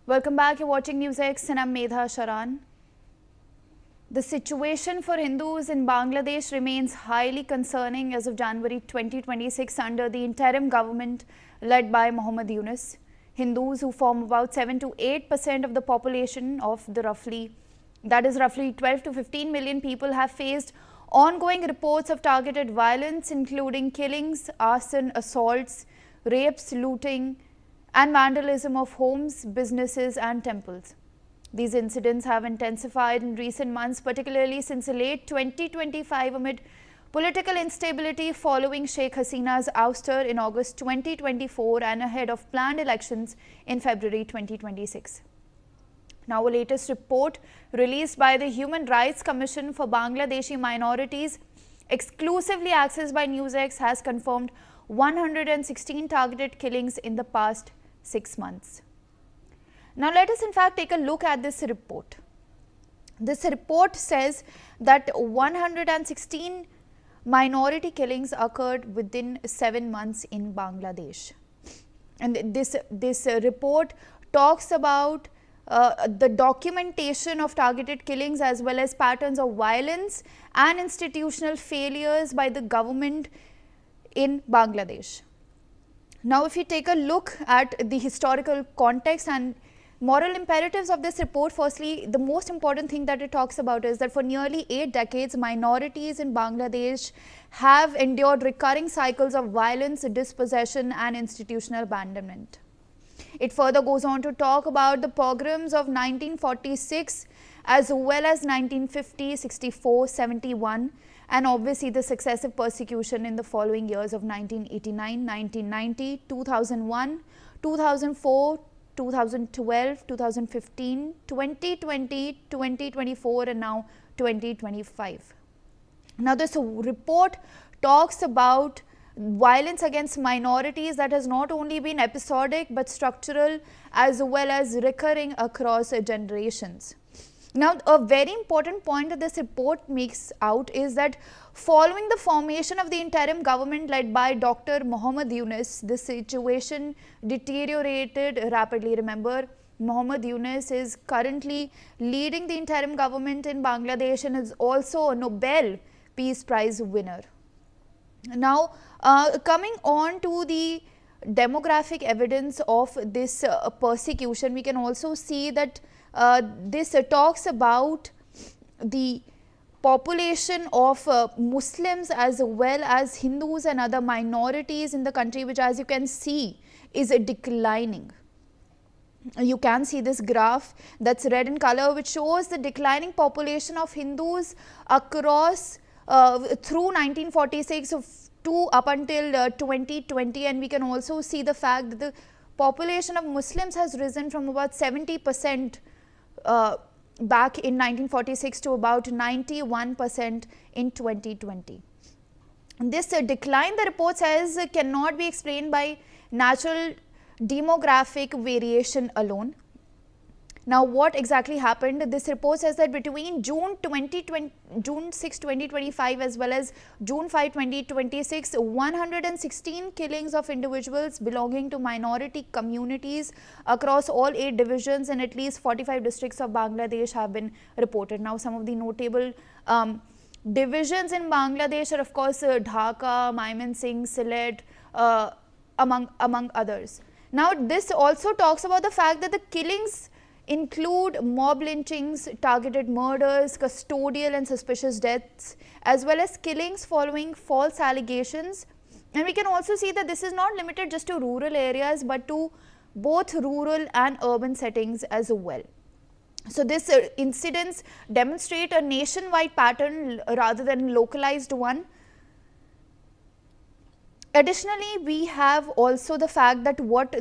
Welcome back. You're watching NewsX and I'm Medha Sharan. The situation for Hindus in Bangladesh remains highly concerning as of January 2026 under the interim government led by Muhammad Yunus. Hindus, who form about 7 to 8% of the population of the roughly 12 to 15 million people, have faced ongoing reports of targeted violence, including killings, arson, assaults, rapes, looting, and vandalism of homes, businesses, and temples. These incidents have intensified in recent months, particularly since late 2025 amid political instability following Sheikh Hasina's ouster in August 2024 and ahead of planned elections in February 2026. Now, a latest report released by the Human Rights Commission for Bangladeshi Minorities, exclusively accessed by NewsX, has confirmed 116 targeted killings in the past 6 months. Now, let us in fact take a look at this report. This report says that 116 minority killings occurred within 7 months in Bangladesh. And this report talks about the documentation of targeted killings as well as patterns of violence and institutional failures by the government in Bangladesh. Now, if you take a look at the historical context and moral imperatives of this report, firstly, the most important thing that it talks about is that for nearly 8 decades, minorities in Bangladesh have endured recurring cycles of violence, dispossession, and institutional abandonment. It further goes on to talk about the pogroms of 1946 as well as 1950, 64, 71, and obviously the successive persecution in the following years of 1989, 1990, 2001, 2004, 2012, 2015, 2020, 2024, and now 2025. Now, this report talks about violence against minorities that has not only been episodic but structural as well as recurring across generations. Now, a very important point that this report makes out is that following the formation of the interim government led by Dr. Muhammad Yunus, the situation deteriorated rapidly. Remember, Muhammad Yunus is currently leading the interim government in Bangladesh and is also a Nobel Peace Prize winner. Now, coming on to the demographic evidence of this persecution, we can also see that this talks about the population of Muslims as well as Hindus and other minorities in the country, which, as you can see, is declining. You can see this graph that's red in color, which shows the declining population of Hindus across through 1946 to up until 2020, and we can also see the fact that the population of Muslims has risen from about 70% back in 1946 to about 91% in 2020. This decline, the report says, cannot be explained by natural demographic variation alone. Now, what exactly happened? This report says that between June 6, 2025 as well as June 5, 2026, 116 killings of individuals belonging to minority communities across all 8 divisions in at least 45 districts of Bangladesh have been reported. Now, some of the notable divisions in Bangladesh are, of course, Dhaka, Mymensingh, Sylhet, among others. Now, this also talks about the fact that the killings include mob lynchings, targeted murders, custodial and suspicious deaths, as well as killings following false allegations. And we can also see that this is not limited just to rural areas but to both rural and urban settings as well. So, this incidents demonstrate a nationwide pattern rather than localized one. Additionally, we have also the fact that what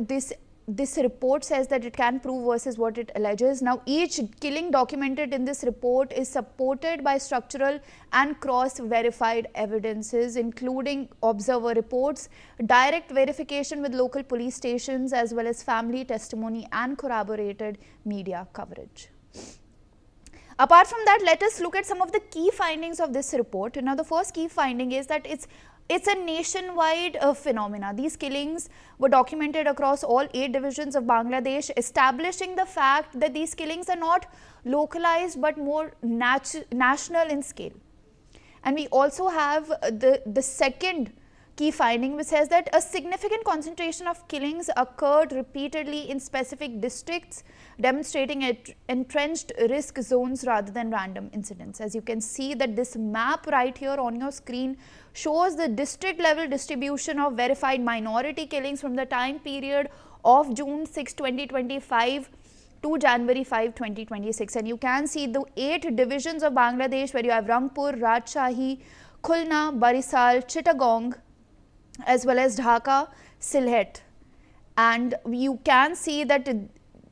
this report says that it can prove versus what it alleges. Now, each killing documented in this report is supported by structural and cross-verified evidences, including observer reports, direct verification with local police stations, as well as family testimony and corroborated media coverage. Apart from that, let us look at some of the key findings of this report. Now, the first key finding is that it's it's a nationwide phenomena. These killings were documented across all 8 divisions of Bangladesh, establishing the fact that these killings are not localized but more national in scale. And we also have the second key finding, which says that a significant concentration of killings occurred repeatedly in specific districts, demonstrating entrenched risk zones rather than random incidents. As you can see that this map right here on your screen shows the district level distribution of verified minority killings from the time period of June 6, 2025 to January 5, 2026. And you can see the 8 divisions of Bangladesh, where you have Rangpur, Rajshahi, Khulna, Barisal, Chittagong, as well as Dhaka, Sylhet. And you can see that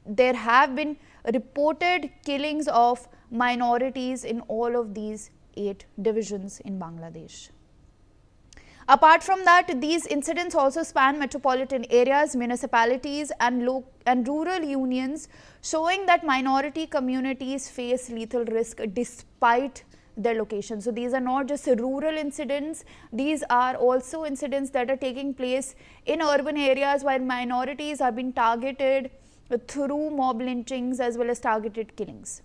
there have been reported killings of minorities in all of these 8 divisions in Bangladesh. Apart from that, these incidents also span metropolitan areas, municipalities and rural unions, showing that minority communities face lethal risk despite their location. So these are not just rural incidents, these are also incidents that are taking place in urban areas where minorities are being targeted through mob lynchings as well as targeted killings.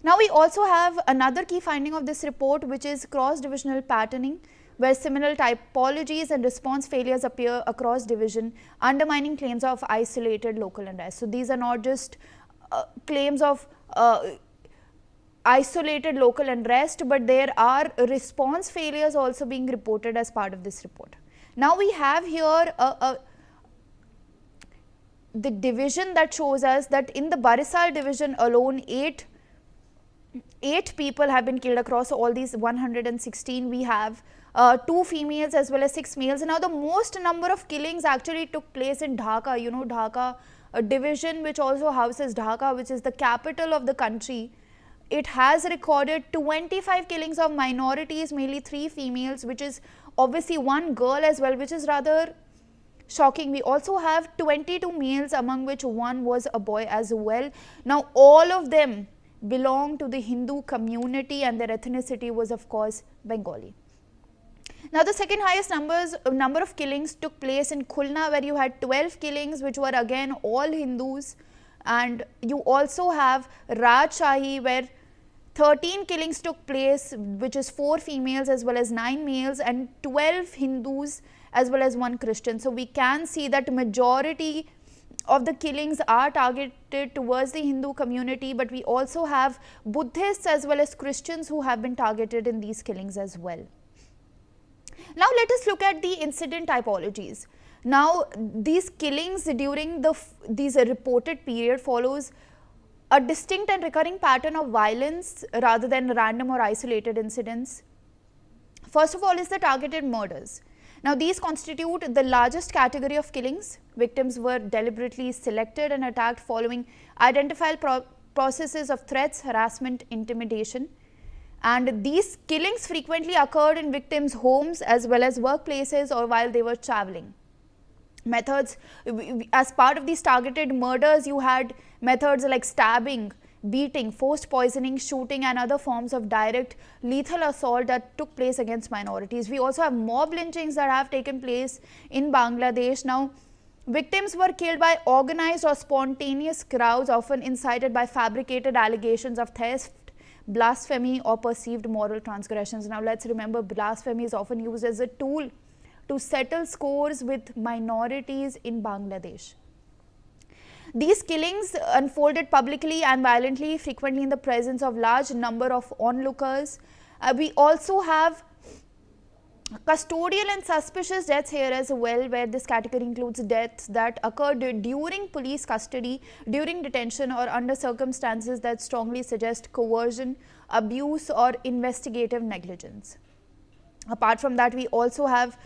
Now we also have another key finding of this report, which is cross-divisional patterning, where similar typologies and response failures appear across division, undermining claims of isolated local unrest. So these are not just claims of isolated local unrest, but there are response failures also being reported as part of this report. Now we have here the division that shows us that in the Barisal division alone, 8 people have been killed across all these 116. We have 2 females as well as 6 males. Now the most number of killings actually took place in Dhaka. You know, Dhaka, a division which also houses Dhaka, which is the capital of the country. It has recorded 25 killings of minorities, mainly 3 females, which is obviously 1 girl as well, which is rather shocking. We also have 22 males, among which 1 was a boy as well. Now all of them belong to the Hindu community and their ethnicity was of course Bengali. Now the second highest number of killings took place in Khulna, where you had 12 killings, which were again all Hindus. And you also have Rajshahi, where 13 killings took place, which is 4 females as well as 9 males, and 12 Hindus as well as 1 Christian. So we can see that majority of the killings are targeted towards the Hindu community, but we also have Buddhists as well as Christians who have been targeted in these killings as well. Now let us look at the incident typologies. Now these killings during these reported period follows a distinct and recurring pattern of violence rather than random or isolated incidents. First of all is the targeted murders. Now these constitute the largest category of killings. Victims were deliberately selected and attacked following identifiable processes of threats, harassment, intimidation. And these killings frequently occurred in victims' homes as well as workplaces or while they were traveling. Methods, as part of these targeted murders, you had methods like stabbing, beating, forced poisoning, shooting and other forms of direct lethal assault that took place against minorities. We also have mob lynchings that have taken place in Bangladesh. Now, victims were killed by organized or spontaneous crowds, often incited by fabricated allegations of theft, blasphemy or perceived moral transgressions. Now let's remember, blasphemy is often used as a tool to settle scores with minorities in Bangladesh. These killings unfolded publicly and violently, frequently in the presence of large number of onlookers. We also have custodial and suspicious deaths here as well, where this category includes deaths that occurred during police custody, during detention or under circumstances that strongly suggest coercion, abuse or investigative negligence. Apart from that, we also have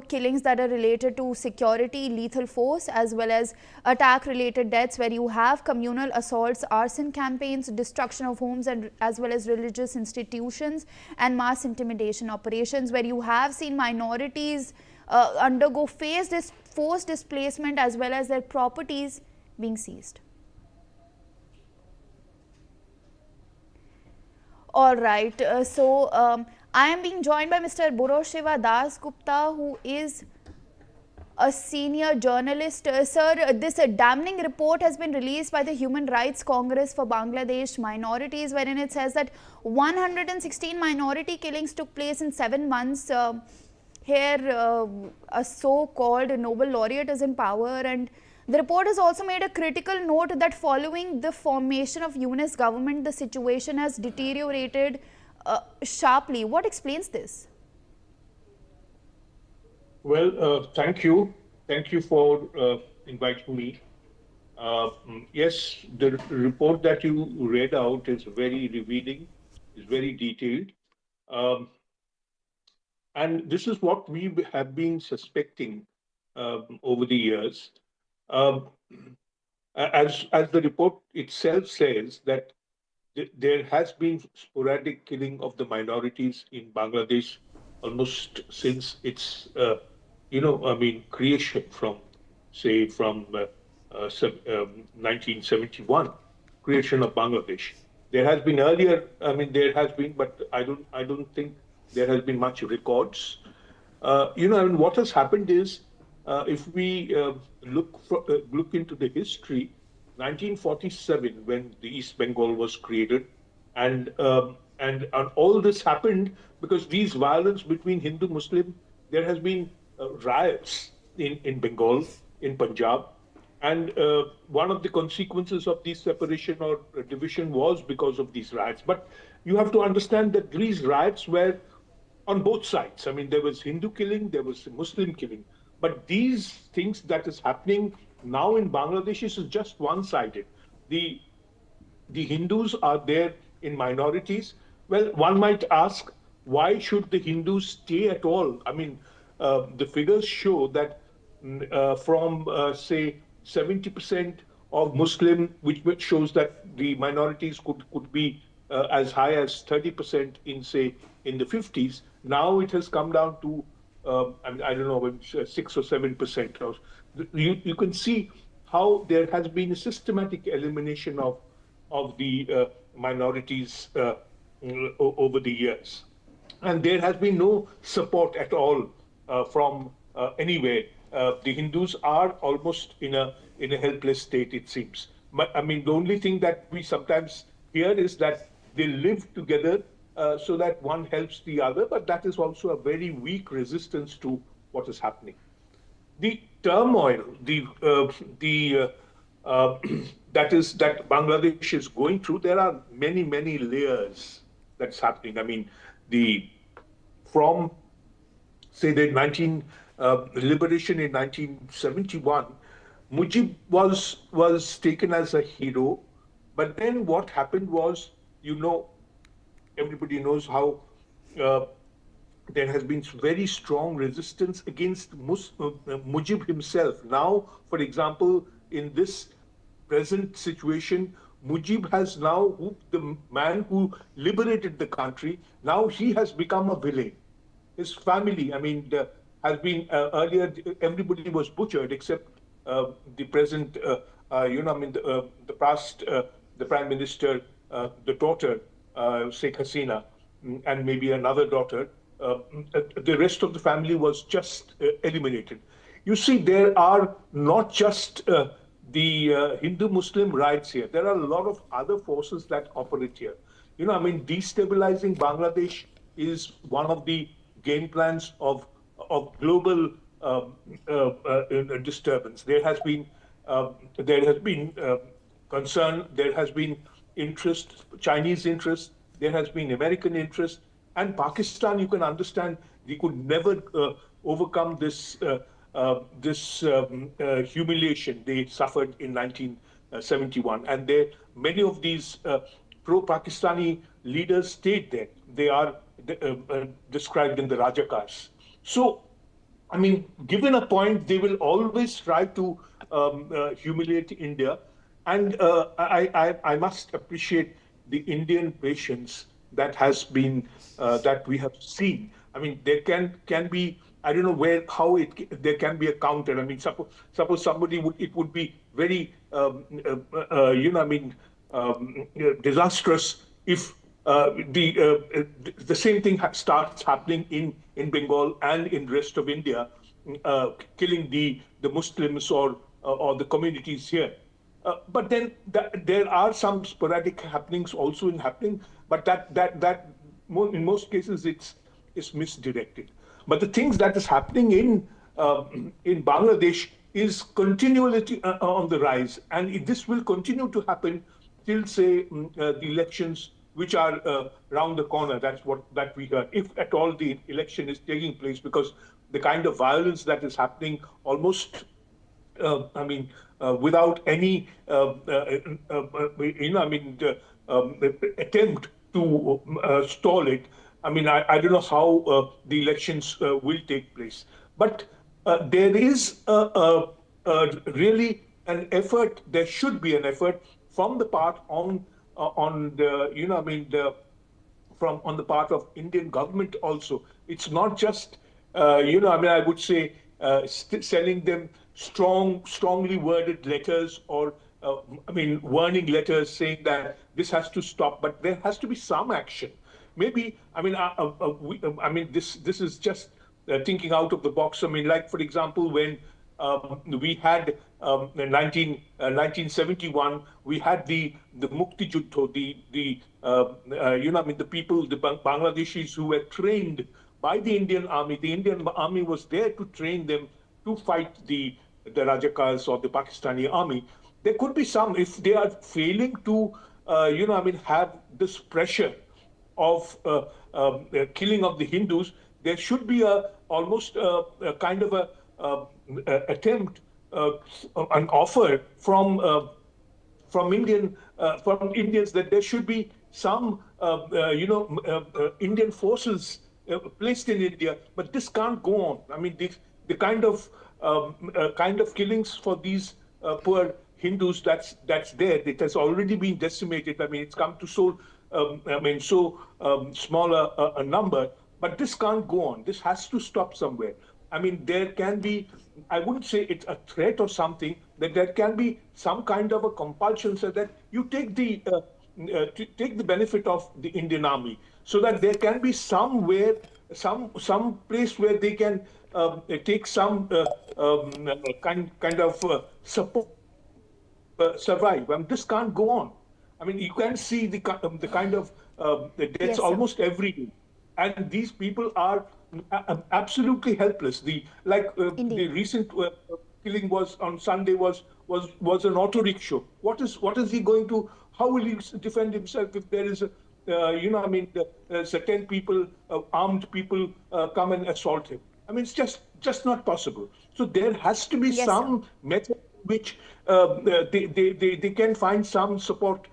killings that are related to security, lethal force as well as attack related deaths, where you have communal assaults, arson campaigns, destruction of homes and as well as religious institutions, and mass intimidation operations, where you have seen minorities undergo forced displacement as well as their properties being seized. All right, I am being joined by Mr. Buroshiva Das Gupta, who is a senior journalist. Sir, this damning report has been released by the Human Rights Congress for Bangladesh Minorities, wherein it says that 116 minority killings took place in 7 months. Here, a so-called Nobel laureate is in power, and the report has also made a critical note that following the formation of UNIS government, the situation has deteriorated sharply. What explains this? Well, thank you. Thank you for inviting me. Yes, the report that you read out is very revealing, is very detailed. Um, and this is what we have been suspecting over the years. Um, as the report itself says, that there has been sporadic killing of the minorities in Bangladesh almost since its, I mean, creation from 1971, creation of Bangladesh. There has been earlier, I mean, there has been, but I don't think there has been much records. And what has happened is, if we look into the history, 1947, when the East Bengal was created, and all this happened because these violence between Hindu Muslim, there has been riots in Bengal, in Punjab, and one of the consequences of this separation or division was because of these riots. But you have to understand that these riots were on both sides. I mean, there was Hindu killing, there was Muslim killing. But these things that is happening now in Bangladesh is just one-sided. The the Hindus are there in minorities. Well, one might ask, why should the Hindus stay at all? I mean, the figures show that from, say, 70% of Muslim, which shows that the minorities could be as high as 30% in, say, in the 50s. Now it has come down to, I don't know, 6 or 7%. You can see how there has been a systematic elimination of the minorities over the years. And there has been no support at all from anywhere. The Hindus are almost in a helpless state, it seems. But I mean, the only thing that we sometimes hear is that they live together so that one helps the other, but that is also a very weak resistance to what is happening. The turmoil, uh, that Bangladesh is going through, there are many layers that's happening. I mean, the from, say, the 19 liberation in 1971, Mujib was taken as a hero, but then what happened was, you know, everybody knows how uh, there has been very strong resistance against Mujib himself. Now, for example, in this present situation, Mujib has now, the man who liberated the country, now he has become a villain. His family, I mean, has been earlier, everybody was butchered except the present, I mean, the past, the prime minister, the daughter, Sheikh Hasina, and maybe another daughter. The rest of the family was just eliminated. You see, there are not just the Hindu-Muslim riots here. There are a lot of other forces that operate here. I mean, destabilizing Bangladesh is one of the game plans of global disturbance. There has been concern. There has been interest, Chinese interest. There has been American interest, and Pakistan. You can understand they could never overcome this humiliation they suffered in 1971, and many of these pro-Pakistani leaders stayed there. They are described in the Rajakars. So, I mean, given a point, they will always try to humiliate India. And I must appreciate the Indian patience that we have seen. I mean, there can be, I don't know there can be a counter. I mean, suppose somebody it would be very, I mean, disastrous if the same thing starts happening in Bengal and in rest of India, killing the Muslims or the communities here. But then there are some sporadic happenings also in happening, but in most cases it's misdirected. But the things that is happening in Bangladesh is continually on the rise, and this will continue to happen till say the elections which are round the corner. That's what that we heard. If at all the election is taking place, because the kind of violence that is happening almost without any, attempt to stall it. I don't know how the elections will take place, but there is really an effort. There should be an effort from the part on the, from on the part of Indian government also. It's not just, I would say, sending them strongly worded letters or, warning letters saying that this has to stop, but there has to be some action. Maybe, this is just thinking out of the box. Like, for example, when we had in 1971, we had the Mukti Juddho, the people, the Bangladeshis who were trained by the Indian army. The Indian army was there to train them to fight the Rajakas or the Pakistani army. There could be some, if they are failing to, have this pressure of killing of the Hindus, there should be almost a kind of attempt, an offer from Indians that there should be some Indian forces placed in India, but this can't go on. The kind of killings for these poor Hindus that's there, it has already been decimated. It's come to small a number, but this can't go on. This has to stop somewhere. There can be, I wouldn't say it's a threat or something, that there can be some kind of a compulsion so that you take the benefit of the Indian army, so that there can be somewhere, some place where they can take some kind of support, survive. This can't go on. You can see the kind of the deaths Yes, sir. almost every day, and these people are absolutely helpless. The Indeed. recent killing was on Sunday was an auto rickshaw. What is he going to? How will he defend himself if there is certain people, armed people, come and assault him? It's just not possible. So there has to be Yes, sir. some method which they can find some support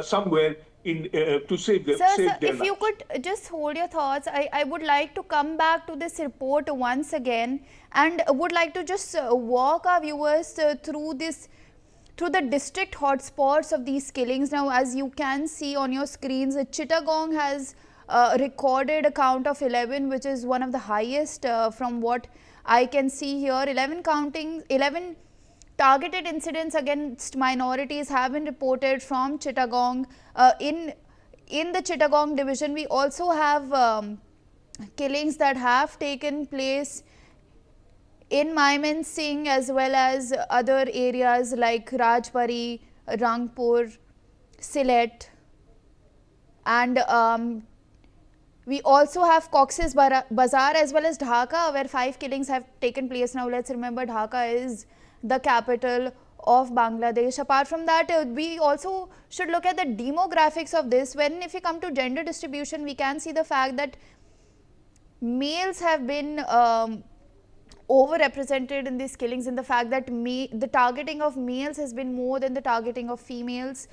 somewhere in to save Sir, their if you lives. could just hold your thoughts, I would like to come back to this report once again and would like to just walk our viewers through the district hotspots of these killings. Now, as you can see on your screens, Chittagong has recorded a count of 11, which is one of the highest from what I can see here. 11 targeted incidents against minorities have been reported from Chittagong. In the Chittagong division, we also have killings that have taken place in Mymensingh as well as other areas like Rajbari, Rangpur, Sylhet, and we also have Cox's Bazar as well as Dhaka, where 5 killings have taken place. Now let's remember, Dhaka is the capital of Bangladesh. Apart from that, we also should look at the demographics of this. If we come to gender distribution, we can see the fact that males have been overrepresented in these killings, in the fact that the targeting of males has been more than the targeting of females,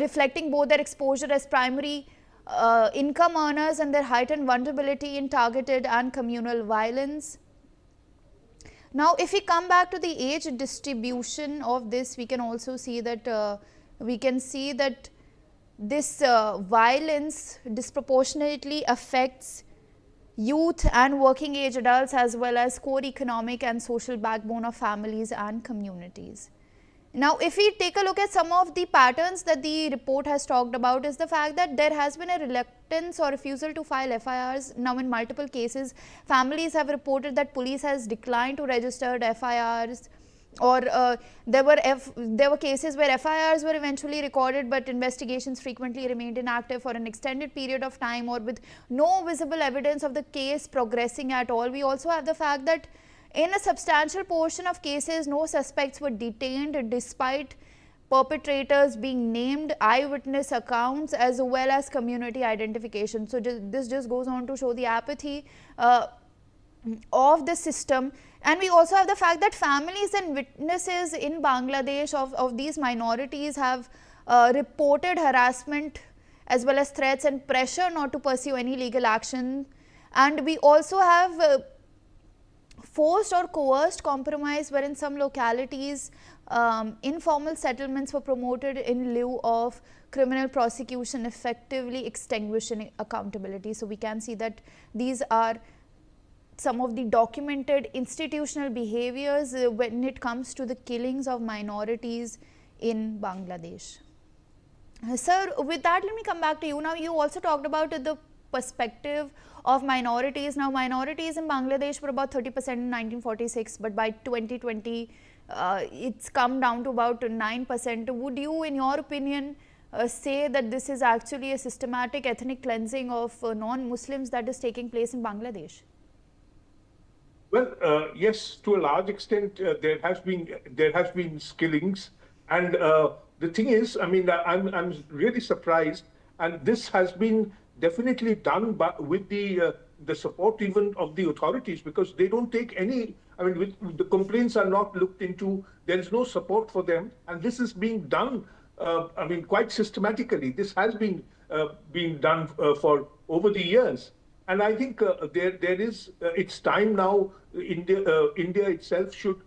reflecting both their exposure as primary income earners and their heightened vulnerability in targeted and communal violence. Now, if we come back to the age distribution of this, we can also see that this violence disproportionately affects youth and working age adults as well as core economic and social backbone of families and communities. Now, if we take a look at some of the patterns that the report has talked about, is the fact that there has been a reluctance or refusal to file FIRs. Now, in multiple cases, families have reported that police has declined to register FIRs, or there were cases where FIRs were eventually recorded, but investigations frequently remained inactive for an extended period of time, or with no visible evidence of the case progressing at all. We also have the fact that in a substantial portion of cases, no suspects were detained despite perpetrators being named, eyewitness accounts, as well as community identification. So this just goes on to show the apathy of the system. And we also have the fact that families and witnesses in Bangladesh of these minorities have reported harassment as well as threats and pressure not to pursue any legal action. And we also have forced or coerced compromise, where in some localities informal settlements were promoted in lieu of criminal prosecution, effectively extinguishing accountability. So we can see that these are some of the documented institutional behaviors when it comes to the killings of minorities in Bangladesh. Sir, with that, let me come back to you. Now, you also talked about the perspective of minorities. Now, minorities in Bangladesh were about 30% in 1946, but by 2020, it's come down to about 9%. Would you, in your opinion, say that this is actually a systematic ethnic cleansing of non-Muslims that is taking place in Bangladesh? Well, yes, to a large extent, there has been skillings, and the thing is, I mean, I'm really surprised, and this has been definitely done with the support even of the authorities, because they don't take any. I mean, the complaints are not looked into. There is no support for them, and this is being done. I mean, quite systematically. This has been being done for over the years. And I think there is, it's time now. India itself should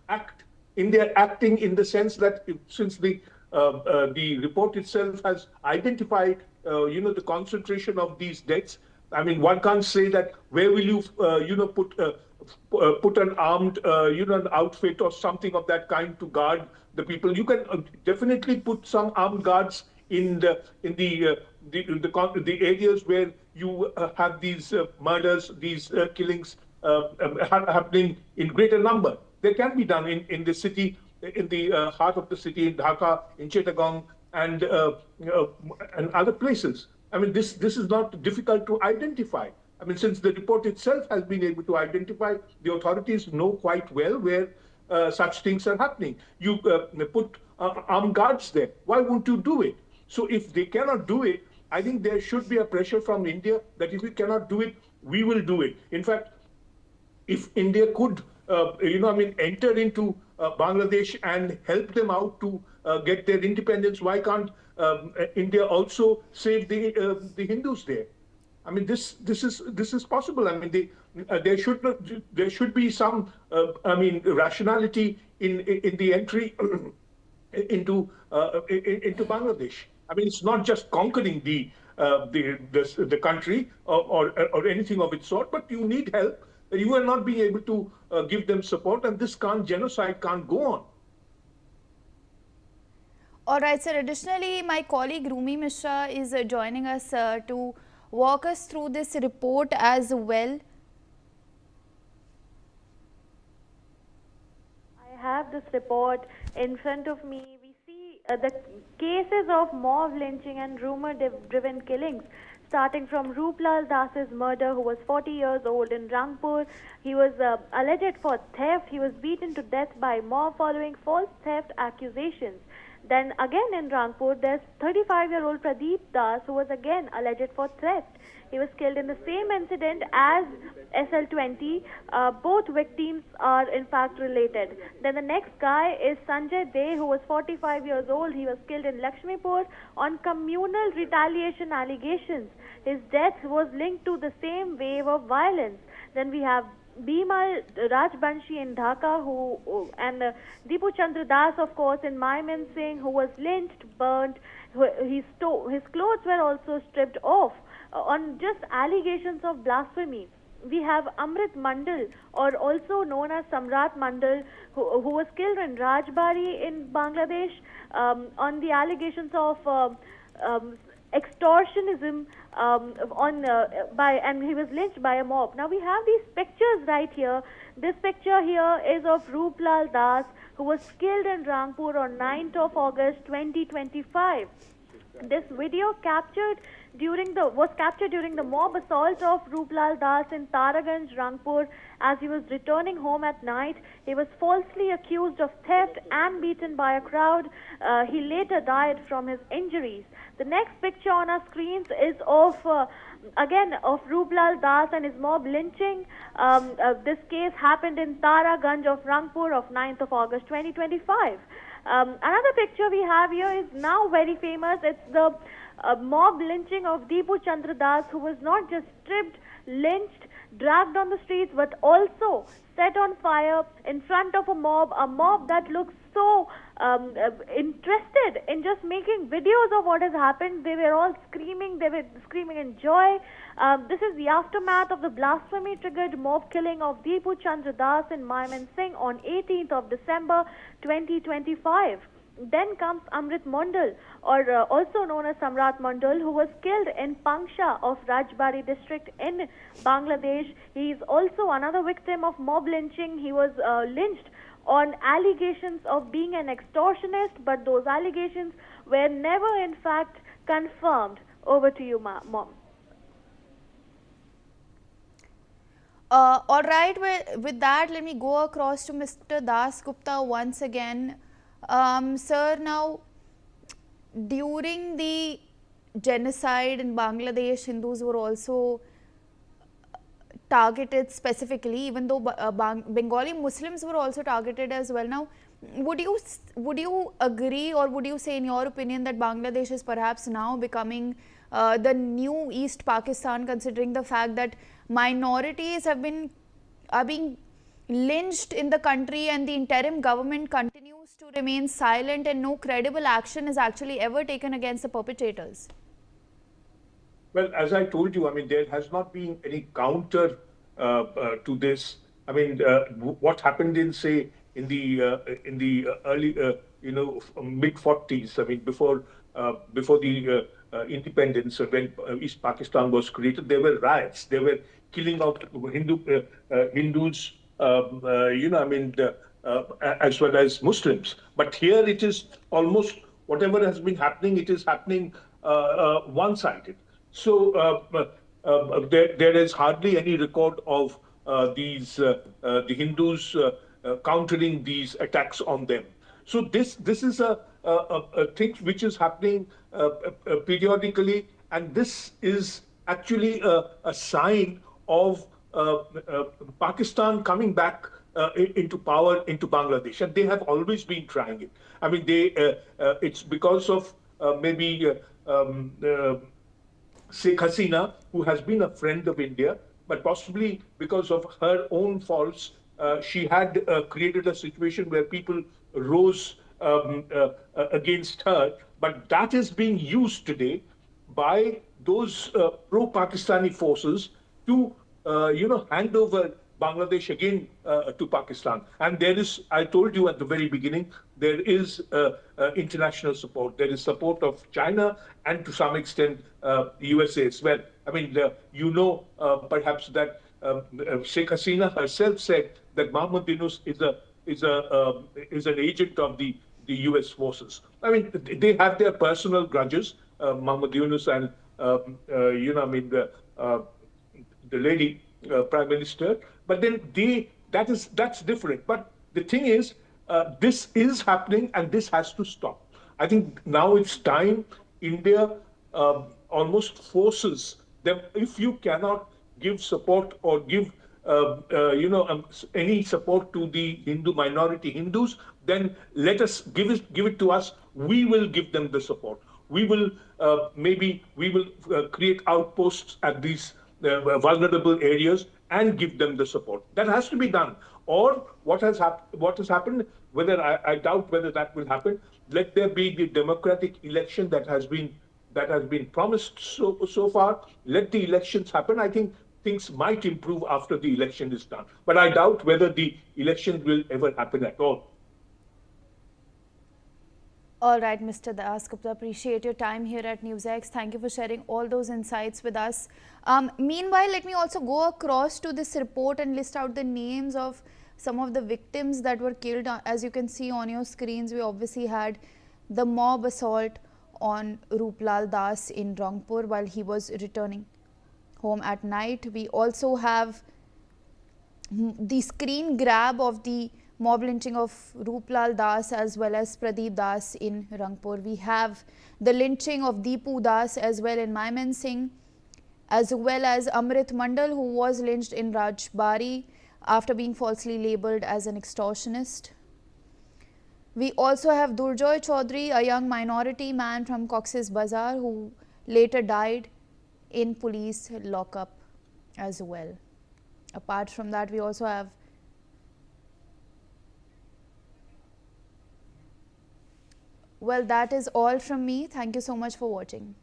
act. India acting in the sense that since the report itself has identified, the concentration of these deaths. I mean, one can't say that where will you, put an armed, an outfit or something of that kind to guard the people. You can definitely put some armed guards in the areas where you have these murders, these killings happening in greater number. They can be done in the city, in the heart of the city, in Dhaka, in Chittagong, and other places. I mean, this is not difficult to identify. I mean, since the report itself has been able to identify, the authorities know quite well where such things are happening. You put armed guards there. Why won't you do it? So if they cannot do it, I think there should be a pressure from India that if we cannot do it, we will do it. In fact, if India could, enter into Bangladesh and help them out to get their independence, why can't India also save the Hindus there? I mean, this is possible. I mean, there should be some rationality in the entry into Bangladesh. I mean, it's not just conquering the country or anything of its sort, but you need help. You are not being able to give them support, and this genocide can't go on. All right, sir. Additionally, my colleague Rumi Mishra is joining us to walk us through this report as well. I have this report in front of me. We see the cases of mob lynching and rumor-driven killings, starting from Ruplal Das's murder, who was 40 years old in Rangpur. He was alleged for theft. He was beaten to death by mob following false theft accusations. Then again in Rangpur, there's 35-year-old Pradeep Das, who was again alleged for theft. He was killed in the same incident as SL20. Both victims are in fact related. Then the next guy is Sanjay De, who was 45 years old. He was killed in Lakshmipur on communal retaliation allegations. His death was linked to the same wave of violence. Then we have Bimal Rajbanshi in Dhaka, and Deepu Chandra Das, of course, in Singh, who was lynched, burnt. His clothes were also stripped off on just allegations of blasphemy. we have Amrit Mandal, or also known as Samrat Mandal, who was killed in Rajbari in Bangladesh on the allegations of um, extortionism and he was lynched by a mob. Now we have these pictures right here. This picture here is of Rooplal Das, who was killed in Rangpur on 9th of August 2025. This video was captured during the mob assault of Rooplal Das in Taraganj, Rangpur. As he was returning home at night, he was falsely accused of theft and beaten by a crowd. He later died from his injuries. The next picture on our screens is of Rooplal Das and his mob lynching. This case happened in Taraganj of Rangpur of 9th of August 2025. Another picture we have here is now very famous. It's the mob lynching of Deepu Chandra Das, who was not just stripped, lynched, dragged on the streets, but also set on fire in front of a mob that looks so interested in just making videos of what has happened. They were all screaming, in joy. This is the aftermath of the blasphemy-triggered mob killing of Deepu Chandra Das in Singh on 18th of December 2025. Then comes Amrit Mandal, or also known as Samrat Mandal, who was killed in Pangsha of Rajbari district in Bangladesh. He is also another victim of mob lynching. He was lynched on allegations of being an extortionist, but those allegations were never in fact confirmed. Over to you, Mom. All right, with that, let me go across to Mr. Das Gupta once again. Sir, now, during the genocide in Bangladesh, Hindus were also targeted specifically, even though Bengali Muslims were also targeted as well. Now, would you agree, or would you say, in your opinion, that Bangladesh is perhaps now becoming the new East Pakistan, considering the fact that minorities are being lynched in the country, and the interim government continues to remain silent, and no credible action is actually ever taken against the perpetrators? Well, as I told you, I mean, there has not been any counter to this. I mean, what happened in, say, in the early, mid 40s. I mean, before the independence, when East Pakistan was created, there were riots. They were killing out Hindus. As well as Muslims. But here it is almost whatever has been happening, it is happening one-sided. So there is hardly any record of the Hindus countering these attacks on them. So this is a thing which is happening periodically, and this is actually a sign of Pakistan coming back into power into Bangladesh, and they have always been trying it. I mean, it's because of maybe Sheikh Hasina, who has been a friend of India, but possibly because of her own faults, she had created a situation where people rose against her. But that is being used today by those pro-Pakistani forces to, hand over Bangladesh again to Pakistan. And there is, I told you at the very beginning, there is international support. There is support of China and to some extent USA as well. I mean, perhaps that Sheikh Hasina herself said that Mohammed Yunus is an agent of the US forces. I mean, they have their personal grudges, Mohammed Yunus and, the lady Prime Minister, but then that's different. But the thing is, this is happening and this has to stop. I think now it's time India almost forces them. If you cannot give support or give any support to the Hindu minority Hindus, then let us give it to us. We will give them the support. We will create outposts at these vulnerable areas and give them the support. That has to be done. Or what has happened, whether I doubt whether that will happen, let there be the democratic election that has been promised so far. Let the elections happen. I think things might improve after the election is done. But I doubt whether the election will ever happen at all. All right, Mr. Das Gupta, appreciate your time here at NewsX. Thank you for sharing all those insights with us. Meanwhile, let me also go across to this report and list out the names of some of the victims that were killed. As you can see on your screens, we obviously had the mob assault on Ruplal Das in Rangpur while he was returning home at night. We also have the screen grab of the mob lynching of Ruplal Das as well as Pradeep Das in Rangpur. We have the lynching of Deepu Das as well in Mymensingh, as well as Amrit Mandal, who was lynched in Rajbari after being falsely labelled as an extortionist. We also have Durjoy Chaudhary, a young minority man from Cox's Bazar, who later died in police lockup as well. Apart from that, we also have well, that is all from me. Thank you so much for watching.